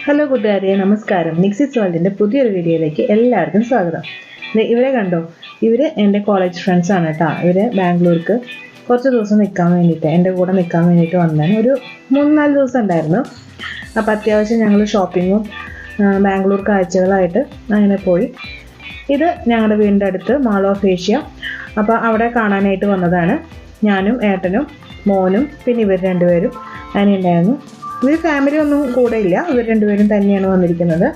Hello കൂട്ടുകാരെ, നമസ്കാരം. നിക്സിസ് വേൾഡിൻ്റെ പുതിയൊരു വീഡിയോയിലേക്ക് എല്ലാവർക്കും സ്വാഗതം. ഇവരെ കണ്ടോ? ഇവർ എൻ്റെ കോളേജ് ഫ്രണ്ട്സ് ആണ് കേട്ടോ. ഇവർ ബാംഗ്ലൂർക്ക് കുറച്ച് ദിവസം നിൽക്കാൻ വേണ്ടിയിട്ട് എൻ്റെ കൂടെ നിൽക്കാൻ വേണ്ടിയിട്ട് വന്നതാണ്. ഒരു 3-4 ദിവസം ഉണ്ടായിരുന്നു. അപ്പോൾ അത്യാവശ്യം ഞങ്ങൾ ഷോപ്പിങ്ങും ബാംഗ്ലൂർ കാഴ്ചകളായിട്ട് അങ്ങനെ പോയി. ഇത് ഞങ്ങളുടെ വീടിൻ്റെ അടുത്ത് മാൾ ഓഫ് ഏഷ്യ. അപ്പോൾ അവിടെ കാണാനായിട്ട് വന്നതാണ്. ഞാനും ഏട്ടനും മോനും പിന്നെ ഇവർ രണ്ടുപേരും അങ്ങനെ ഉണ്ടായിരുന്നു. ഇവർ ഫാമിലി ഒന്നും കൂടെ ഇല്ല, ഇവർ രണ്ടുപേരും തന്നെയാണ് വന്നിരിക്കുന്നത്.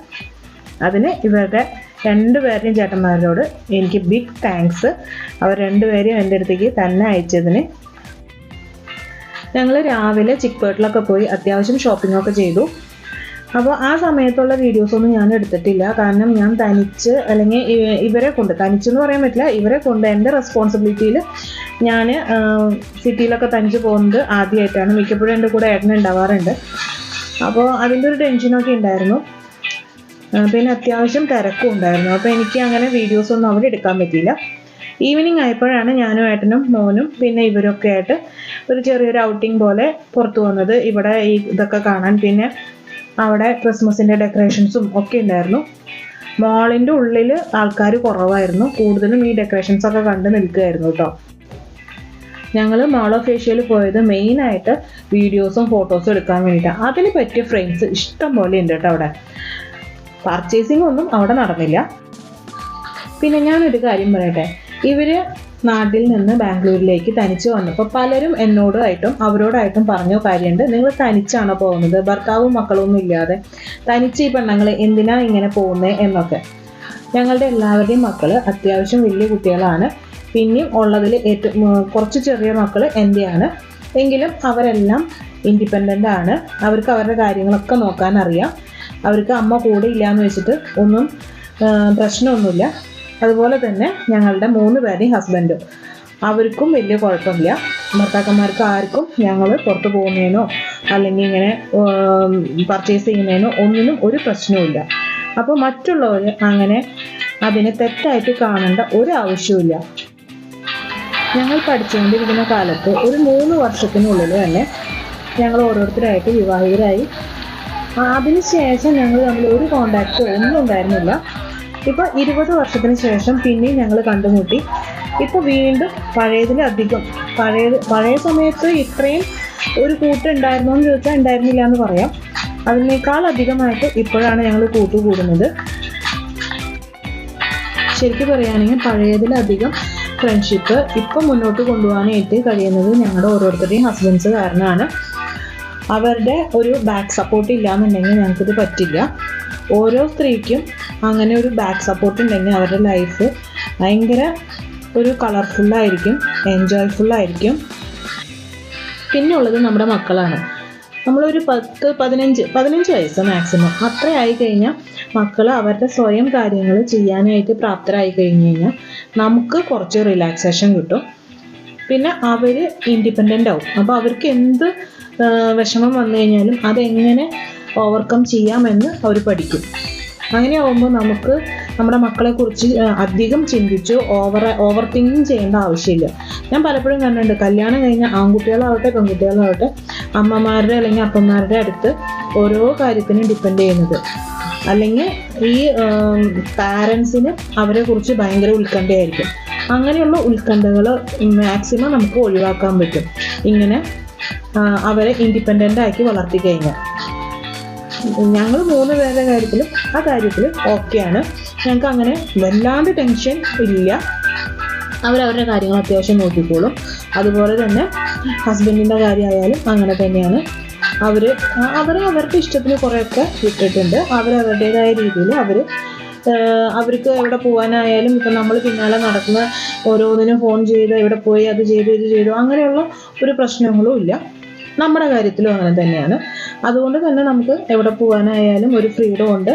അതിന് ഇവരുടെ രണ്ടുപേരുടെയും ചേട്ടന്മാരോട് എനിക്ക് ബിഗ് താങ്ക്സ്. അവർ രണ്ടുപേരും എൻ്റെ അടുത്തേക്ക് തന്നെ അയച്ചതിന്. ഞങ്ങൾ രാവിലെ ചിക്പേട്ടിലൊക്കെ പോയി അത്യാവശ്യം ഷോപ്പിങ്ങൊക്കെ ചെയ്തു. അപ്പോൾ ആ സമയത്തുള്ള വീഡിയോസൊന്നും ഞാൻ എടുത്തിട്ടില്ല. കാരണം ഞാൻ തനിച്ച് അല്ലെങ്കിൽ ഇവരെ കൊണ്ട്, തനിച്ചെന്ന് പറയാൻ പറ്റില്ല, ഇവരെ കൊണ്ട് എൻ്റെ റെസ്പോൺസിബിലിറ്റിയിൽ ഞാൻ സിറ്റിയിലൊക്കെ തനിച്ച് പോകുന്നത് ആദ്യമായിട്ടാണ്. മിക്കപ്പോഴും എൻ്റെ കൂടെ ഏട്ടന് ഉണ്ടാവാറുണ്ട്. അപ്പോൾ അതിൻ്റെ ഒരു ടെൻഷനൊക്കെ ഉണ്ടായിരുന്നു. പിന്നെ അത്യാവശ്യം തിരക്കും ഉണ്ടായിരുന്നു. അപ്പോൾ എനിക്ക് അങ്ങനെ വീഡിയോസൊന്നും അവിടെ എടുക്കാൻ പറ്റിയില്ല. ഈവനിങ് ആയപ്പോഴാണ് ഞാനും ഏട്ടനും മോനും പിന്നെ ഇവരൊക്കെ ആയിട്ട് ഒരു ചെറിയൊരു ഔട്ടിങ് പോലെ പുറത്തു വന്നത്. ഇവിടെ ഇതൊക്കെ കാണാൻ. പിന്നെ അവിടെ ക്രിസ്മസിൻ്റെ ഡെക്കറേഷൻസും ഒക്കെ ഉണ്ടായിരുന്നു. മാളിൻ്റെ ഉള്ളിൽ ആൾക്കാർ കുറവായിരുന്നു, കൂടുതലും ഈ ഡെക്കറേഷൻസൊക്കെ കണ്ട് നിൽക്കുകയായിരുന്നു കേട്ടോ. ഞങ്ങൾ മാൾ ഓഫ് ഏഷ്യയിൽ പോയത് മെയിനായിട്ട് വീഡിയോസും ഫോട്ടോസും എടുക്കാൻ വേണ്ടിയിട്ടാണ്. അതിന് പറ്റിയ ഫ്രെയിംസ് ഇഷ്ടം പോലെ ഉണ്ട് കേട്ടോ അവിടെ. പർച്ചേസിംഗ് ഒന്നും അവിടെ നടന്നില്ല. പിന്നെ ഞാനൊരു കാര്യം പറയട്ടെ, ഇവർ നാട്ടിൽ നിന്ന് ബാംഗ്ലൂരിലേക്ക് തനിച്ച് വന്നപ്പോൾ പലരും എന്നോടായിട്ടും അവരോടായിട്ടും പറഞ്ഞ കാര്യമുണ്ട്, നിങ്ങൾ തനിച്ചാണോ പോകുന്നത്, ഭർത്താവും മക്കളൊന്നും ഇല്ലാതെ തനിച്ച് ഈ പെണ്ണുങ്ങൾ എന്തിനാ ഇങ്ങനെ പോകുന്നത് എന്നൊക്കെ. ഞങ്ങളുടെ എല്ലാവരുടെയും മക്കൾ അത്യാവശ്യം വലിയ കുട്ടികളാണ്. പിന്നെയും ഉള്ളതിൽ ഏറ്റവും കുറച്ച് ചെറിയ മക്കൾ എൻ്റെയാണ്. എങ്കിലും അവരെല്ലാം ഇൻഡിപെൻഡൻ്റ് ആണ്. അവർക്ക് അവരുടെ കാര്യങ്ങളൊക്കെ നോക്കാൻ അറിയാം. അവർക്ക് അമ്മ കൂടെ ഇല്ലയെന്ന് വെച്ചിട്ട് ഒന്നും പ്രശ്നമൊന്നുമില്ല. അതുപോലെ തന്നെ ഞങ്ങളുടെ 3 പേരുടെയും ഹസ്ബൻഡും, അവർക്കും വലിയ കുഴപ്പമില്ല. ഭർത്താക്കന്മാർക്ക് ആർക്കും ഞങ്ങൾ പുറത്ത് പോകുന്നതിനോ അല്ലെങ്കിൽ ഇങ്ങനെ പർച്ചേസ് ചെയ്യുന്നതിനോ ഒന്നിനും ഒരു പ്രശ്നവുമില്ല. അപ്പോൾ മറ്റുള്ളവർ അങ്ങനെ അതിനെ തെറ്റായിട്ട് കാണേണ്ട ഒരു ആവശ്യവുമില്ല. ഞങ്ങൾ പഠിച്ചുകൊണ്ടിരിക്കുന്ന കാലത്ത് ഒരു 3 വർഷത്തിനുള്ളിൽ തന്നെ ഞങ്ങൾ ഓരോരുത്തരായിട്ട് വിവാഹിതരായി. അതിനുശേഷം ഞങ്ങൾ തമ്മിൽ ഒരു കോണ്ടാക്റ്റ് ഒന്നും ഉണ്ടായിരുന്നില്ല. ഇപ്പോൾ 20 വർഷത്തിന് ശേഷം പിന്നെയും ഞങ്ങൾ കണ്ടുമുട്ടി. ഇപ്പോൾ വീണ്ടും പഴയതിലധികം, പഴയ സമയത്ത് ഇത്രയും ഒരു കൂട്ടുണ്ടായിരുന്നോ എന്ന് ചോദിച്ചാൽ ഉണ്ടായിരുന്നില്ല എന്ന് പറയാം. അതിനേക്കാൾ അധികമായിട്ട് ഇപ്പോഴാണ് ഞങ്ങൾ കൂട്ടുകൂടുന്നത്. ശരിക്കും പറയുകയാണെങ്കിൽ പഴയതിലധികം ഫ്രണ്ട്ഷിപ്പ് ഇപ്പം മുന്നോട്ട് കൊണ്ടുപോകാനായിട്ട് കഴിയുന്നത് ഞങ്ങളുടെ ഓരോരുത്തരുടെയും ഹസ്ബൻഡ്സ് കാരണമാണ്. അവരുടെ ഒരു ബാക്ക് സപ്പോർട്ട് ഇല്ലയെന്നുണ്ടെങ്കിൽ ഞങ്ങൾക്കിത് പറ്റില്ല. ഓരോ സ്ത്രീക്കും അങ്ങനെ ഒരു ബാക്ക് സപ്പോർട്ട് ഉണ്ടെങ്കിൽ അവരുടെ ലൈഫ് ഭയങ്കര ഒരു കളർഫുള്ളായിരിക്കും, എൻജോയ്ഫുള്ളായിരിക്കും. പിന്നെ ഉള്ളത് നമ്മുടെ മക്കളാണ്. നമ്മളൊരു 10-15 വയസ്സ് മാക്സിമം അത്ര ആയി കഴിഞ്ഞാൽ മക്കൾ അവരുടെ സ്വയം കാര്യങ്ങൾ ചെയ്യാനായിട്ട് പ്രാപ്തരായി കഴിഞ്ഞ് കഴിഞ്ഞാൽ നമുക്ക് കുറച്ച് റിലാക്സേഷൻ കിട്ടും. പിന്നെ അവർ ഇൻഡിപെൻഡൻ്റ് ആവും. അപ്പോൾ അവർക്ക് എന്ത് വിഷമം വന്നു കഴിഞ്ഞാലും അതെങ്ങനെ ഓവർകം ചെയ്യാമെന്ന് അവർ പഠിക്കും. അങ്ങനെ ആവുമ്പോൾ നമുക്ക് നമ്മുടെ മക്കളെക്കുറിച്ച് അധികം ചിന്തിച്ച് ഓവർ തിങ്കിങ് ചെയ്യേണ്ട ആവശ്യമില്ല. ഞാൻ പലപ്പോഴും കണ്ടിട്ടുണ്ട്, കല്യാണം കഴിഞ്ഞ ആൺകുട്ടികളാവട്ടെ പെൺകുട്ടികളാവട്ടെ അമ്മമാരുടെ അല്ലെങ്കിൽ അപ്പന്മാരുടെ അടുത്ത് ഓരോ കാര്യത്തിനും ഡിപ്പെൻഡ് ചെയ്യുന്നത്. അല്ലെങ്കിൽ ഈ പാരൻസിന് അവരെ കുറിച്ച് ഭയങ്കര ഉത്കണ്ഠയായിരിക്കും. അങ്ങനെയുള്ള ഉത്കണ്ഠകൾ മാക്സിമം നമുക്ക് ഒഴിവാക്കാൻ പറ്റും ഇങ്ങനെ അവരെ ഇൻഡിപെൻഡൻ്റ് ആക്കി വളർത്തി കഴിഞ്ഞാൽ. ഞങ്ങൾ 3 പേരുടെ കാര്യത്തിൽ ഓക്കെയാണ്. ഞങ്ങൾക്ക് അങ്ങനെ വല്ലാണ്ട് ടെൻഷൻ ഇല്ല. അവരവരുടെ കാര്യങ്ങൾ അത്യാവശ്യം നോക്കിക്കോളും. അതുപോലെ തന്നെ ഹസ്ബൻഡിൻ്റെ കാര്യമായാലും അങ്ങനെ തന്നെയാണ്. അവരുടെ ഇഷ്ടത്തിന് കുറേയൊക്കെ വിട്ടിട്ടുണ്ട്. അവരവരുടേതായ രീതിയിൽ അവർക്ക് എവിടെ പോകാനായാലും ഇപ്പം നമ്മൾ പിന്നാലെ നടക്കുന്ന ഓരോന്നിനും ഫോൺ ചെയ്ത് എവിടെ പോയി അത് ചെയ്തു ഇത് ചെയ്തു അങ്ങനെയുള്ള ഒരു പ്രശ്നങ്ങളും ഇല്ല. നമ്മുടെ കാര്യത്തിലും അങ്ങനെ തന്നെയാണ്. അതുകൊണ്ട് തന്നെ നമുക്ക് എവിടെ പോകാനായാലും ഒരു ഫ്രീഡം ഉണ്ട്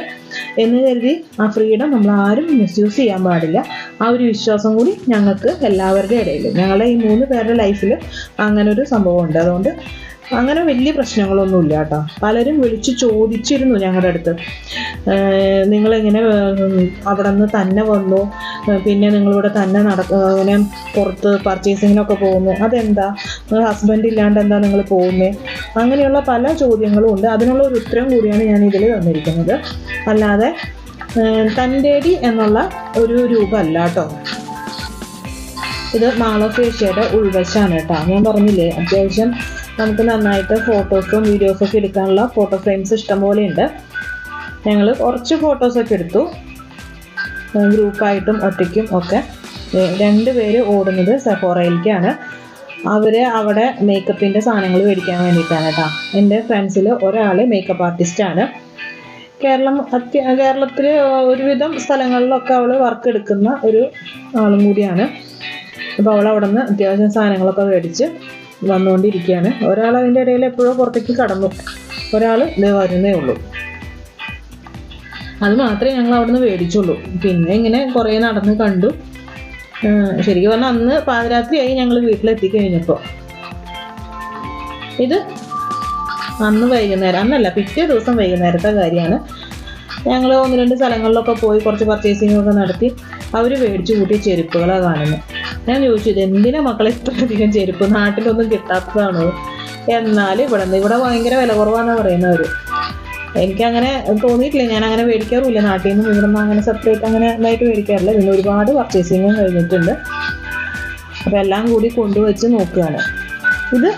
എന്ന് കരുതി ആ ഫ്രീഡം നമ്മൾ ആരും മിസ്യൂസ് ചെയ്യാൻ പാടില്ല. ആ ഒരു വിശ്വാസം കൂടി ഞങ്ങൾക്ക് എല്ലാവരുടെ ഇടയിൽ, ഞങ്ങളുടെ ഈ 3 പേരുടെ ലൈഫിൽ അങ്ങനെ ഒരു സംഭവം ഉണ്ട്. അതുകൊണ്ട് അങ്ങനെ വലിയ പ്രശ്നങ്ങളൊന്നുമില്ല കേട്ടോ. പലരും വിളിച്ച് ചോദിച്ചിരുന്നു ഞങ്ങളുടെ അടുത്ത്, നിങ്ങളെങ്ങനെ അവിടെ നിന്ന് തന്നെ വന്നു, പിന്നെ നിങ്ങളിവിടെ തന്നെ ഇങ്ങനെ പുറത്ത് പർച്ചേസിങ്ങിനൊക്കെ പോകുന്നു, അതെന്താ, ഹസ്ബൻഡ് ഇല്ലാണ്ട് എന്താ നിങ്ങൾ പോകുന്നത്, അങ്ങനെയുള്ള പല ചോദ്യങ്ങളും ഉണ്ട്. അതിനുള്ള ഒരു ഉത്തരം കൂടിയാണ് ഞാൻ ഇതിൽ തന്നിരിക്കുന്നത്. അല്ലാതെ തൻ്റെടി എന്നുള്ള ഒരു രൂപമല്ല കേട്ടോ. ഇത് മാൾ ഓഫ് ഏഷ്യയുടെ ഉൾവശമാണ് കേട്ടോ. ഞാൻ പറഞ്ഞില്ലേ, അത്യാവശ്യം നമുക്ക് നന്നായിട്ട് ഫോട്ടോസും വീഡിയോസൊക്കെ എടുക്കാനുള്ള ഫോട്ടോ ഫ്രെയിംസ് ഇഷ്ടംപോലെ ഉണ്ട്. ഞങ്ങൾ കുറച്ച് ഫോട്ടോസൊക്കെ എടുത്തു, ഗ്രൂപ്പായിട്ടും ഒറ്റയ്ക്കും ഒക്കെ. 2 പേര് ഓടുന്നത് സെഫോറയിലേക്കാണ്. അവർ അവിടെ മേക്കപ്പിൻ്റെ സാധനങ്ങൾ മേടിക്കാൻ വേണ്ടിയിട്ടാണ് കേട്ടോ. എൻ്റെ ഫ്രണ്ട്സിൽ ഒരാൾ മേക്കപ്പ് ആർട്ടിസ്റ്റാണ്. കേരളത്തിൽ ഒരുവിധം സ്ഥലങ്ങളിലൊക്കെ അവൾ വർക്ക് എടുക്കുന്ന ഒരു ആളും കൂടിയാണ്. അപ്പോൾ അവൾ അവിടെ നിന്ന് അത്യാവശ്യം സാധനങ്ങളൊക്കെ മേടിച്ച് വന്നുകൊണ്ടിരിക്കുകയാണ്. ഒരാൾ അതിൻ്റെ ഇടയിൽ എപ്പോഴും പുറത്തേക്ക് കടന്നു, ഒരാൾ വരുന്നേ ഉള്ളൂ. അത് മാത്രമേ ഞങ്ങൾ അവിടെ നിന്ന് മേടിച്ചുള്ളൂ. പിന്നെ ഇങ്ങനെ കുറേ നടന്ന് കണ്ടു. ശരിക്കും പറഞ്ഞാൽ അന്ന് പാതിരാത്രിയായി ഞങ്ങൾ വീട്ടിലെത്തിക്കഴിഞ്ഞപ്പോൾ. ഇത് അന്ന് വൈകുന്നേരം, അന്നല്ല പിറ്റേ ദിവസം വൈകുന്നേരത്തെ കാര്യമാണ്. ഞങ്ങൾ 1-2 സ്ഥലങ്ങളിലൊക്കെ പോയി കുറച്ച് പർച്ചേസിങ്ങൊക്കെ നടത്തി. അവർ മേടിച്ചു കൂട്ടിയ ചെരുപ്പുകളാണ് കാണുന്നത്. ഞാൻ ചോദിച്ചു, ഇത് എന്തിനാ മക്കളെ ഇത്രയധികം ചെരുപ്പ്, നാട്ടിലൊന്നും കിട്ടാത്തതാണോ? എന്നാൽ ഇവിടെ ഭയങ്കര വില കുറവാണെന്ന് പറയുന്നവർ. എനിക്കങ്ങനെ തോന്നിയിട്ടില്ല, ഞാൻ അങ്ങനെ മേടിക്കാറുമില്ല. നാട്ടിൽ നിന്നും ഇവിടെ നിന്ന് അങ്ങനെ സെപ്പറേറ്റ് അങ്ങനെ ഇതായിട്ട് മേടിക്കാറില്ല. പിന്നെ ഒരുപാട് പർച്ചേസിങ്ങും കഴിഞ്ഞിട്ടുണ്ട്. അപ്പോൾ എല്ലാം കൂടി കൊണ്ടുവച്ച് നോക്കുകയാണ്. ഇത്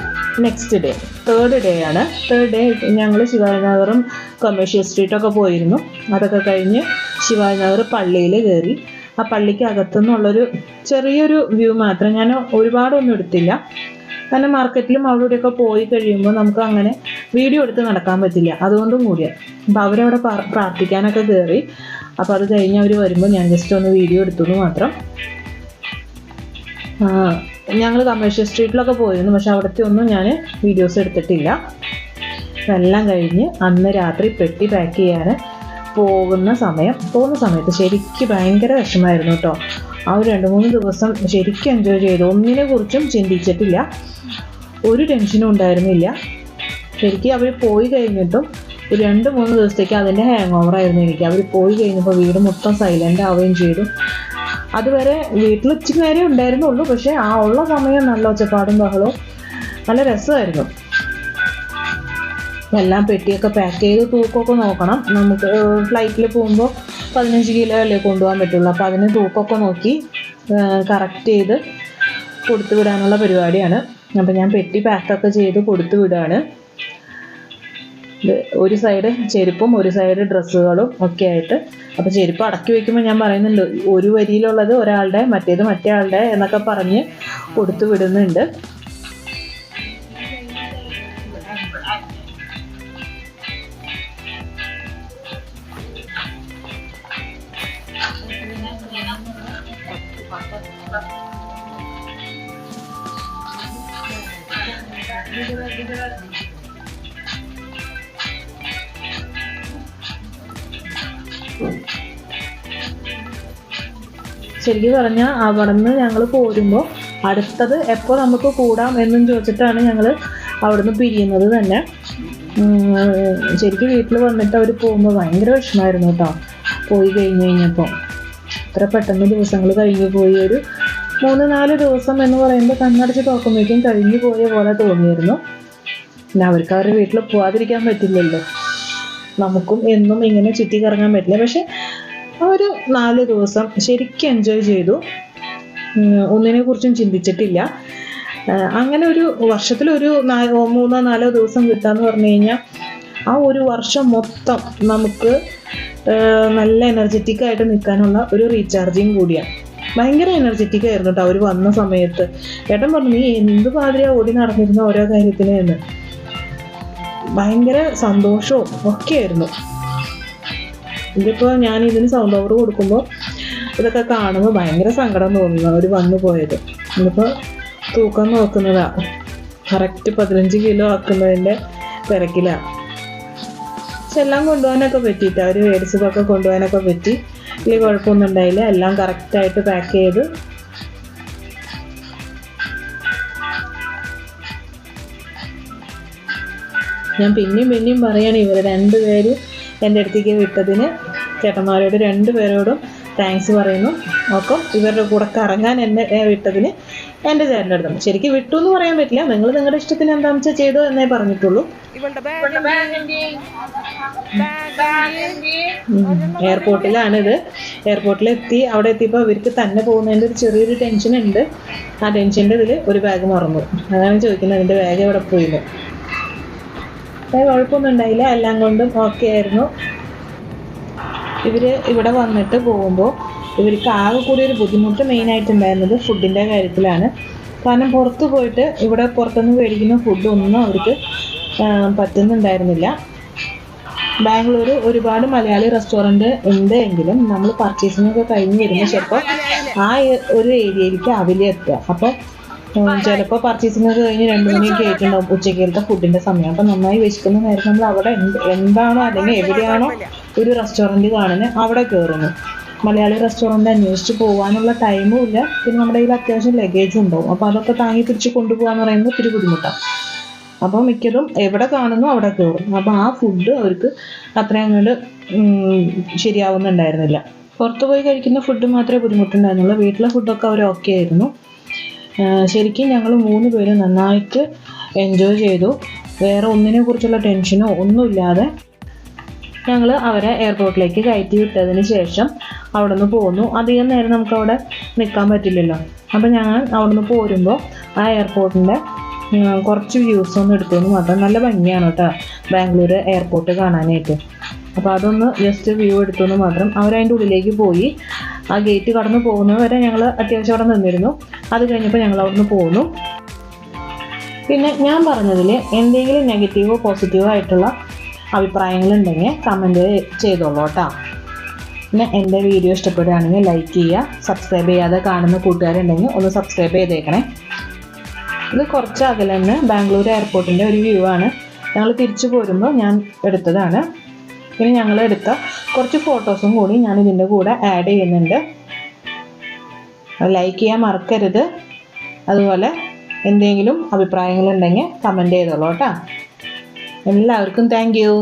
നെക്സ്റ്റ് ഡേ, 3rd ഡേ ആണ്. 3rd ഡേ ഞങ്ങൾ ശിവാജിനഗറും കമേഴ്ഷ്യൽ സ്ട്രീറ്റൊക്കെ പോയിരുന്നു. അതൊക്കെ കഴിഞ്ഞ് ശിവാജിനഗർ പള്ളിയിൽ കയറി. ആ പള്ളിക്ക് അകത്തുനിന്നുള്ളൊരു ചെറിയൊരു വ്യൂ മാത്രം, ഞാൻ ഒരുപാടൊന്നും എടുത്തില്ല. കാരണം മാർക്കറ്റിലും അവിടെയൊക്കെ പോയി കഴിയുമ്പോൾ നമുക്ക് അങ്ങനെ വീഡിയോ എടുത്ത് നടക്കാൻ പറ്റില്ല, അതുകൊണ്ടും കൂടിയാണ്. അപ്പോൾ അവരവിടെ പ്രാർത്ഥിക്കാനൊക്കെ കയറി. അപ്പോൾ അത് കഴിഞ്ഞ് അവർ വരുമ്പോൾ ഞാൻ ജസ്റ്റ് ഒന്ന് വീഡിയോ എടുത്തു മാത്രം. ഞങ്ങൾ കമേഴ്ഷ്യൽ സ്ട്രീറ്റിലൊക്കെ പോയിരുന്നു, പക്ഷെ അവിടുത്തെ ഒന്നും ഞാൻ വീഡിയോസ് എടുത്തിട്ടില്ല. എല്ലാം കഴിഞ്ഞ് അന്ന് രാത്രി പെട്ടി പാക്ക് ചെയ്യാൻ പോകുന്ന സമയത്ത് ശരിക്കും ഭയങ്കര വിഷമമായിരുന്നു കേട്ടോ. ആ ഒരു 2-3 ദിവസം ശരിക്കും എൻജോയ് ചെയ്തു. ഒന്നിനെ കുറിച്ചും ചിന്തിച്ചിട്ടില്ല, ഒരു ടെൻഷനും ഉണ്ടായിരുന്നില്ല. ശരിക്കും അവർ പോയി കഴിഞ്ഞിട്ടും ഒരു 2-3 ദിവസത്തേക്ക് അതിൻ്റെ ഹാങ് ഓവർ ആയിരുന്നു എനിക്ക്. അവർ പോയി കഴിഞ്ഞപ്പോൾ വീട് മൊത്തം സൈലൻ്റ് ആവുകയും ചെയ്തു. അതുവരെ വീട്ടിൽ ഉച്ചയ്ക്ക് നേരെ ഉണ്ടായിരുന്നുള്ളൂ, പക്ഷേ ആ ഉള്ള സമയം നല്ല ഒച്ചപ്പാടും ബഹളവും നല്ല രസമായിരുന്നു. എല്ലാം പെട്ടിയൊക്കെ പാക്ക് ചെയ്ത് തൂക്കമൊക്കെ നോക്കണം. നമുക്ക് ഫ്ലൈറ്റിൽ പോകുമ്പോൾ 15 കിലോ അല്ലേ കൊണ്ടുപോകാൻ പറ്റുള്ളൂ. അപ്പോൾ അതിന് തൂക്കമൊക്കെ നോക്കി കറക്റ്റ് ചെയ്ത് കൊടുത്തു വിടാനുള്ള പരിപാടിയാണ്. അപ്പോൾ ഞാൻ പെട്ടി പാക്കൊക്കെ ചെയ്ത് കൊടുത്തു വിടുകയാണ്. ഒരു സൈഡ് ചെരുപ്പും ഒരു സൈഡ് ഡ്രസ്സുകളും ഒക്കെ ആയിട്ട്. അപ്പോൾ ചെരുപ്പ് അടക്കി വയ്ക്കുമ്പോൾ ഞാൻ പറയുന്നുണ്ട്, ഒരു വരിയിലുള്ളത് ഒരാളുടെ, മറ്റേത് മറ്റേ ആളുടെ എന്നൊക്കെ പറഞ്ഞ് കൊടുത്തു വിടുന്നുണ്ട്. ശരിക്കും പറഞ്ഞാൽ അവിടെ നിന്ന് ഞങ്ങൾ പോരുമ്പോൾ അടുത്തത് എപ്പോൾ നമുക്ക് കൂടാം എന്നും ചോദിച്ചിട്ടാണ് ഞങ്ങൾ അവിടെ നിന്ന് പിരിയുന്നത് തന്നെ. ശരിക്കും വീട്ടിൽ വന്നിട്ട് അവർ പോകുമ്പോൾ ഭയങ്കര വിഷമമായിരുന്നു കേട്ടോ. പോയി കഴിഞ്ഞപ്പോൾ ഇത്ര പെട്ടെന്ന് ദിവസങ്ങൾ കഴിഞ്ഞു പോയി. ഒരു 3-4 ദിവസം എന്ന് പറയുമ്പോൾ കണ്ണടച്ച് തുറക്കുമ്പോഴേക്കും കഴിഞ്ഞു പോയ പോലെ തോന്നിയിരുന്നു. പിന്നെ അവർക്ക് അവരുടെ വീട്ടിൽ പോകാതിരിക്കാൻ പറ്റില്ലല്ലോ, നമുക്കും എന്നും ഇങ്ങനെ ചുറ്റി കറങ്ങാൻ പറ്റില്ല. പക്ഷെ ആ ഒരു 4 ദിവസം ശരിക്കും എൻജോയ് ചെയ്തു. ഒന്നിനെ കുറിച്ചും ചിന്തിച്ചിട്ടില്ല. അങ്ങനെ ഒരു വർഷത്തിലൊരു 3-4 ദിവസം കിട്ടാന്ന് പറഞ്ഞു കഴിഞ്ഞാൽ ആ ഒരു വർഷം മൊത്തം നമുക്ക് നല്ല എനർജറ്റിക് ആയിട്ട് നിൽക്കാനുള്ള ഒരു റീചാർജിങ് കൂടിയാണ്. ഭയങ്കര എനർജറ്റിക് ആയിരുന്നു കേട്ടോ അവർ വന്ന സമയത്ത്. ഏട്ടൻ പറഞ്ഞു, നീ എന്ത് പാതിരാ ഓടി നടന്നിരുന്ന ഓരോ കാര്യത്തിന് എന്ന്. ഭയങ്കര സന്തോഷവും ഒക്കെ ആയിരുന്നു. ഇതിപ്പോൾ ഞാൻ ഇതിന് സൗണ്ട് ഓവർ കൊടുക്കുമ്പോൾ ഇതൊക്കെ കാണുമ്പോൾ ഭയങ്കര സങ്കടം തോന്നുന്നു അവർ വന്നു പോയത്. ഇതിപ്പോൾ തൂക്കം നോക്കുന്നതാണ്, കറക്റ്റ് 15 കിലോ ആക്കുന്നതിൻ്റെ തിരക്കിലാണ്. പക്ഷെ എല്ലാം കൊണ്ടുപോകാനൊക്കെ പറ്റിയിട്ട് അവർ മേടിച്ചതൊക്കെ കൊണ്ടുപോകാനൊക്കെ പറ്റി. വലിയ കുഴപ്പമൊന്നും ഉണ്ടായില്ല. എല്ലാം കറക്റ്റായിട്ട് പാക്ക് ചെയ്ത് ഞാൻ പിന്നെയും പറയാണ് ഇവർ രണ്ടുപേരും എൻ്റെ അടുത്തേക്ക് വിട്ടതിന് ചേട്ടന്മാരോട് രണ്ടുപേരോടും താങ്ക്സ് പറയുന്നു. ഒപ്പം ഇവരുടെ കൂടെ കറങ്ങാൻ എന്നെ വിട്ടതിന് എൻ്റെ ചേട്ടൻ്റെ അടുത്തും. ശരിക്കും വിട്ടു എന്ന് പറയാൻ പറ്റില്ല, നിങ്ങൾ നിങ്ങളുടെ ഇഷ്ടത്തിന് എന്താണെന്ന് വെച്ചാൽ ചെയ്തോ എന്നേ പറഞ്ഞിട്ടുള്ളൂ. എയർപോർട്ടിലാണിത്. എയർപോർട്ടിലെത്തി അവിടെ എത്തിയപ്പോൾ അവർക്ക് തന്നെ പോകുന്നതിൻ്റെ ഒരു ചെറിയൊരു ടെൻഷൻ ഉണ്ട്. ആ ടെൻഷൻ്റെ ഇതിൽ ഒരു ബാഗ് മറന്നു. അതാണ് ചോദിക്കുന്നത്, അതിൻ്റെ ബാഗ് എവിടെ പോയില്ല. കുഴപ്പമൊന്നും ഉണ്ടായില്ല, എല്ലാം കൊണ്ടും ഓക്കെ ആയിരുന്നു. ഇവർ ഇവിടെ വന്നിട്ട് പോകുമ്പോൾ ഇവർക്ക് ആകെ കൂടി ഒരു ബുദ്ധിമുട്ട് മെയിനായിട്ടുണ്ടായിരുന്നത് ഫുഡിൻ്റെ കാര്യത്തിലാണ്. കാരണം പുറത്ത് പോയിട്ട് ഇവിടെ പുറത്തുനിന്ന് മേടിക്കുന്ന ഫുഡൊന്നും അവർക്ക് പറ്റുന്നുണ്ടായിരുന്നില്ല. ബാംഗ്ലൂർ ഒരുപാട് മലയാളി റെസ്റ്റോറൻറ്റ് ഉണ്ട് എങ്കിലും നമ്മൾ പർച്ചേസിങ്ങൊക്കെ കഴിഞ്ഞ് വരുമ്പോൾ ചിലപ്പോൾ ആ ഒരു ഏരിയയിലേക്ക് ആവില്ല എത്തുക. അപ്പോൾ ചിലപ്പോൾ പർച്ചേസിങ്ങൊക്കെ കഴിഞ്ഞ് 2 മണിയൊക്കെ ആയിട്ടുണ്ടാവും ഉച്ചക്കലത്തെ ഫുഡിൻ്റെ സമയം. അപ്പം നന്നായി വിശക്കുന്ന നേരം നമ്മൾ അവിടെ എന്താണോ അല്ലെങ്കിൽ എവിടെയാണോ ഒരു റെസ്റ്റോറൻറ്റ് കാണുന്നത് അവിടെ കയറുന്നു. മലയാളി റെസ്റ്റോറൻറ്റ് അന്വേഷിച്ച് പോകാനുള്ള ടൈമും ഇല്ല. പിന്നെ നമ്മുടെ കയ്യിൽ അത്യാവശ്യം ലഗേജും ഉണ്ടാവും. അപ്പോൾ അതൊക്കെ താങ്ങി പിടിച്ച് കൊണ്ടുപോകാന്ന് പറയുന്നത് ഒത്തിരി ബുദ്ധിമുട്ടാണ്. അപ്പോൾ മിക്കതും എവിടെ കാണുന്നു അവിടെ കയറും. അപ്പോൾ ആ ഫുഡ് അവർക്ക് അത്രയും അങ്ങോട്ട് ശരിയാവുന്നുണ്ടായിരുന്നില്ല. പുറത്ത് പോയി കഴിക്കുന്ന ഫുഡ് മാത്രമേ ബുദ്ധിമുട്ടുണ്ടായിരുന്നുള്ളൂ. വീട്ടിലെ ഫുഡൊക്കെ അവർ ഓക്കെ ആയിരുന്നു. ശരിക്കും ഞങ്ങൾ 3 പേരും നന്നായിട്ട് എൻജോയ് ചെയ്തു. വേറെ ഒന്നിനെ കുറിച്ചുള്ള ടെൻഷനോ ഒന്നുമില്ലാതെ ഞങ്ങൾ അവരെ എയർപോർട്ടിലേക്ക് കയറ്റി വിട്ടതിന് ശേഷം അവിടെ നിന്ന് പോന്നു. അധികം നേരം നമുക്കവിടെ നിൽക്കാൻ പറ്റില്ലല്ലോ. അപ്പോൾ ഞങ്ങൾ അവിടെ നിന്ന് പോരുമ്പോൾ ആ എയർപോർട്ടിൻ്റെ കുറച്ച് വ്യൂസ് ഒന്ന് എടുത്തുവെന്ന് മാത്രം. നല്ല ഭംഗിയാണ് കേട്ടോ ബാംഗ്ലൂർ എയർപോർട്ട് കാണാനായിട്ട്. അപ്പോൾ അതൊന്ന് ജസ്റ്റ് വ്യൂ എടുത്തുവെന്ന് മാത്രം. അവരതിൻ്റെ ഉള്ളിലേക്ക് പോയി. ആ ഗേറ്റ് കടന്ന് പോകുന്നത് വരെ ഞങ്ങൾ അത്യാവശ്യം അവിടെ നിന്നിരുന്നു. അത് കഴിഞ്ഞപ്പോൾ ഞങ്ങൾ അവിടെ നിന്ന് പോന്നു. പിന്നെ ഞാൻ പറഞ്ഞതിൽ എന്തെങ്കിലും നെഗറ്റീവോ പോസിറ്റീവോ ആയിട്ടുള്ള അഭിപ്രായങ്ങളുണ്ടെങ്കിൽ കമൻറ്റ് ചെയ്തോളൂ കേട്ടോ. പിന്നെ എൻ്റെ വീഡിയോ ഇഷ്ടപ്പെടുകയാണെങ്കിൽ ലൈക്ക് ചെയ്യുക. സബ്സ്ക്രൈബ് ചെയ്യാതെ കാണുന്ന കൂട്ടുകാരുണ്ടെങ്കിൽ ഒന്ന് സബ്സ്ക്രൈബ് ചെയ്തേക്കണേ. ഇത് കുറച്ച് അകലെ തന്നെ ബാംഗ്ലൂർ എയർപോർട്ടിൻ്റെ ഒരു വ്യൂ ആണ്. ഞങ്ങൾ തിരിച്ചു പോരുമ്പോൾ ഞാൻ എടുത്തതാണ്. പിന്നെ ഞങ്ങൾ എടുത്ത കുറച്ച് ഫോട്ടോസും കൂടി ഞാൻ ഇതിൻ്റെ കൂടെ ആഡ് ചെയ്യുന്നുണ്ട്. ലൈക്ക് ചെയ്യാൻ മറക്കരുത്. അതുപോലെ എന്തെങ്കിലും അഭിപ്രായങ്ങളുണ്ടെങ്കിൽ കമൻറ്റ് ചെയ്തോളൂ കേട്ടോ. എല്ലാവർക്കും താങ്ക് യു.